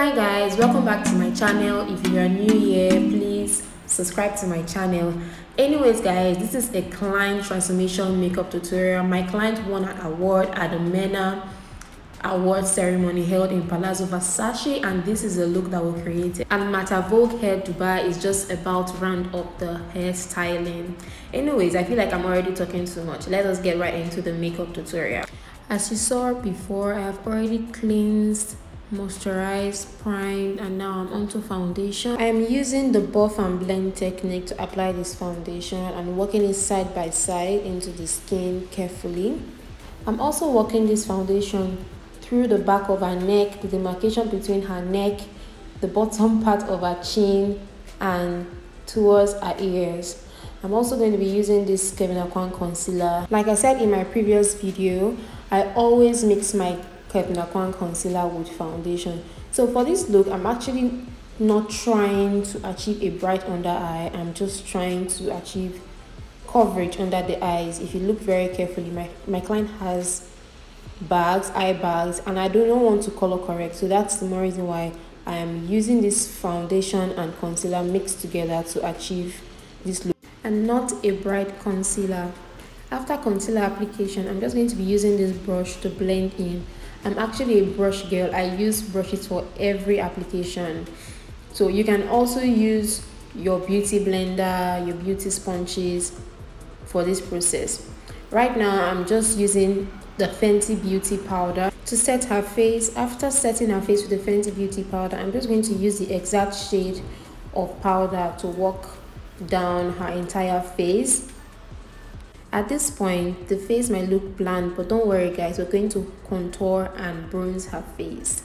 Hi guys, welcome back to my channel. If you are new here, please subscribe to my channel. Anyways guys, this is a client transformation makeup tutorial. My client won an award at the MENAA Award ceremony held in Palazzo Versace, and this is the look that we created. And Mata Vogue Hair Dubai is just about to round up the hairstyling. Anyways, I feel like I'm already talking too much. Let us get right into the makeup tutorial. As you saw before, I have already cleansed, moisturized, primed, and now I'm onto foundation. I am using the buff and blend technique to apply this foundation and working it side by side into the skin carefully. I'm also working this foundation through the back of her neck, the demarcation between her neck, the bottom part of her chin, and towards her ears. I'm also going to be using this Kevyn concealer. Like I said in my previous video, I always mix my Kevyn concealer with foundation. So for this look, I'm actually not trying to achieve a bright under eye. I'm just trying to achieve coverage under the eyes. If you look very carefully, my client has bags, eye bags, and I do not want to color correct. So that's the more reason why I am using this foundation and concealer mixed together to achieve this look, and not a bright concealer. After concealer application, I'm just going to be using this brush to blend in. I'm actually a brush girl. I use brushes for every application. So you can also use your beauty blender, your beauty sponges for this process. Right now, I'm just using the Fenty Beauty powder to set her face. After setting her face with the Fenty Beauty powder, I'm just going to use the exact shade of powder to work down her entire face. At this point, the face might look bland, but don't worry guys, we're going to contour and bronze her face.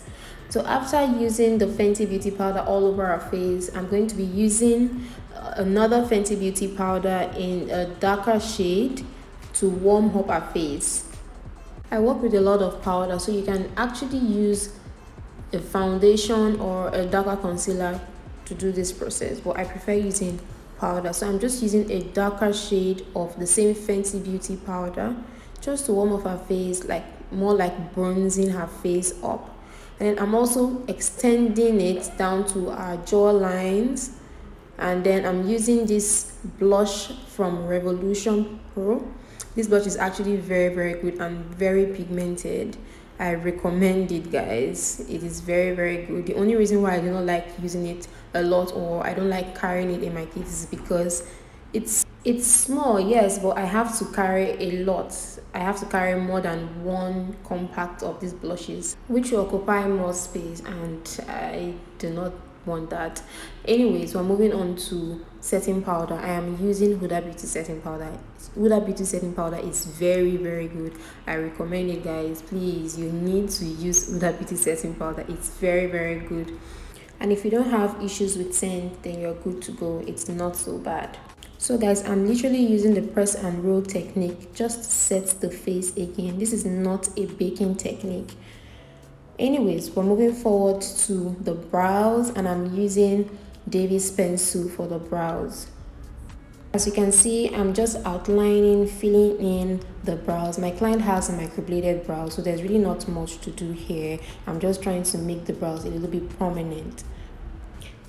So after using the Fenty Beauty powder all over her face, I'm going to be using another Fenty Beauty powder in a darker shade to warm up her face. I work with a lot of powder, so you can actually use a foundation or a darker concealer to do this process, but I prefer using powder. So I'm just using a darker shade of the same Fenty Beauty powder just to warm up her face, like more like bronzing her face up. And then I'm also extending it down to our jaw lines, and then I'm using this blush from Revolution Pro. This blush is actually very good and very pigmented. I recommend it guys. It is very good. The only reason why I do not like using it a lot, or I don't like carrying it in my kit, is because it's small, yes, but I have to carry a lot. I have to carry more than one compact of these blushes, which will occupy more space, and I do not want that. Anyways, we're moving on to setting powder. I am using Huda Beauty setting powder. Huda Beauty setting powder is very good. I recommend it guys. Please, you need to use Huda Beauty setting powder. It's very good. And if you don't have issues with scent, then you're good to go. It's not so bad. So guys, I'm literally using the press and roll technique just to set the face again. This is not a baking technique. Anyways, we're moving forward to the brows, and I'm using Davy's pencil for the brows. As you can see, I'm just outlining, filling in the brows. My client has a microbladed brow, so there's really not much to do here. I'm just trying to make the brows a little bit prominent.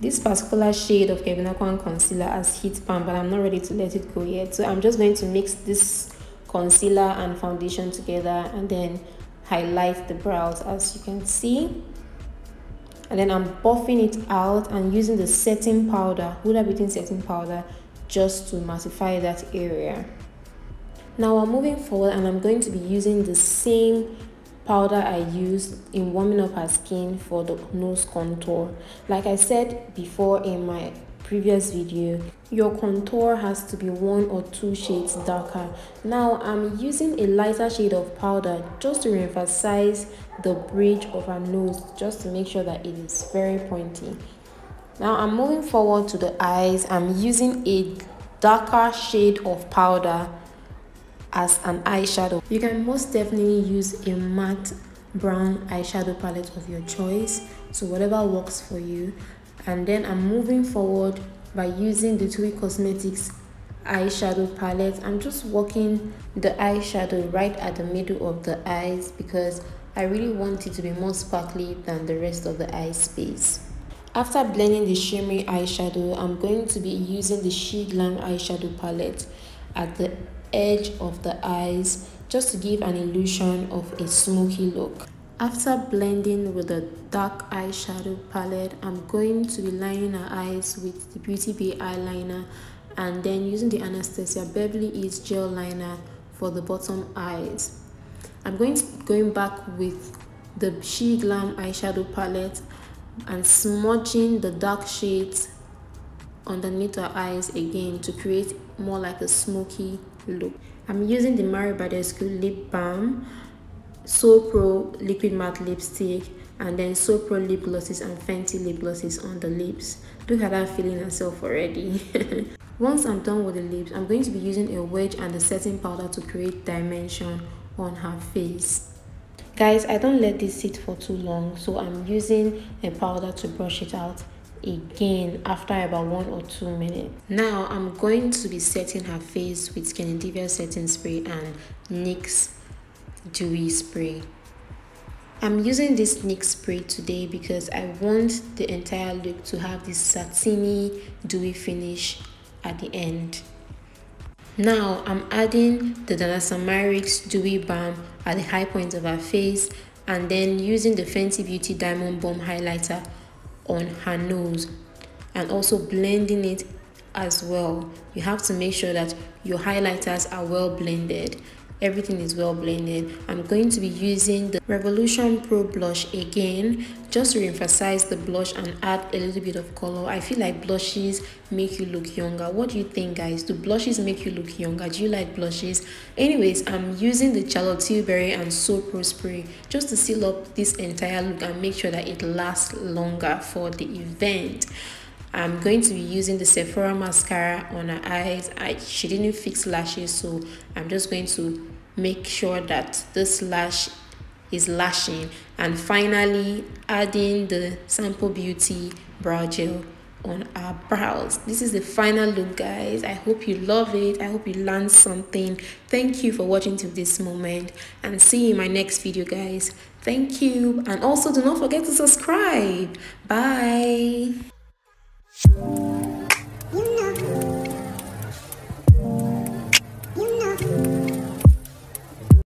This particular shade of Kevyn concealer has heat pan, but I'm not ready to let it go yet. So I'm just going to mix this concealer and foundation together and then highlight the brows, as you can see. And then I'm buffing it out and using the setting powder, Huda Beauty setting powder, just to mattify that area. Now I'm moving forward, and I'm going to be using the same powder I used in warming up her skin for the nose contour. Like I said before in my previous video, your contour has to be 1 or 2 shades darker. Now I'm using a lighter shade of powder just to emphasize the bridge of her nose, just to make sure that it is very pointy. Now I'm moving forward to the eyes. I'm using a darker shade of powder as an eyeshadow. You can most definitely use a matte brown eyeshadow palette of your choice, so whatever works for you. And then I'm moving forward by using the Toui Cosmetics eyeshadow palette. I'm just working the eyeshadow right at the middle of the eyes because I really want it to be more sparkly than the rest of the eye space. After blending the shimmery eyeshadow, I'm going to be using the Sheglam eyeshadow palette at the edge of the eyes just to give an illusion of a smoky look. After blending with the dark eyeshadow palette, I'm going to be lining her eyes with the Beauty Bay eyeliner and then using the Anastasia Beverly Hills gel liner for the bottom eyes. I'm going back with the Sheglam eyeshadow palette and smudging the dark shades underneath her eyes again to create more like a smoky look. I'm using the myrick lip balm, So Pro liquid matte lipstick, and then So Pro lip glosses and Fenty lip glosses on the lips. Look at that feeling herself already. Once I'm done with the lips, I'm going to be using a wedge and the setting powder to create dimension on her face. Guys, I don't let this sit for too long, so I'm using a powder to brush it out again after about 1 or 2 minutes. Now I'm going to be setting her face with Skindinivia setting spray and NYX dewy spray. I'm using this NYX spray today because I want the entire look to have this satiny dewy finish at the end. Now I'm adding the danessa myrick's dewy balm at the high point of her face and then using the Fenty Beauty Diamond Bomb highlighter on her nose and also blending it as well. You have to make sure that your highlighters are well blended. Everything is well blended. I'm going to be using the Revolution Pro blush again just to emphasize the blush and add a little bit of color. I feel like blushes make you look younger. What do you think, guys? Do blushes make you look younger? Do you like blushes? Anyways, I'm using the Chalotte Tilbury and So Pro spray just to seal up this entire look and make sure that it lasts longer for the event. I'm going to be using the Sephora mascara on her eyes. She didn't fix lashes, so I'm just going to make sure that this lash is lashing. And finally, adding the Sample Beauty brow gel on our brows. This is the final look, guys. I hope you love it. I hope you learned something. Thank you for watching to this moment and see you in my next video, guys. Thank you, and also do not forget to subscribe. Bye. You know.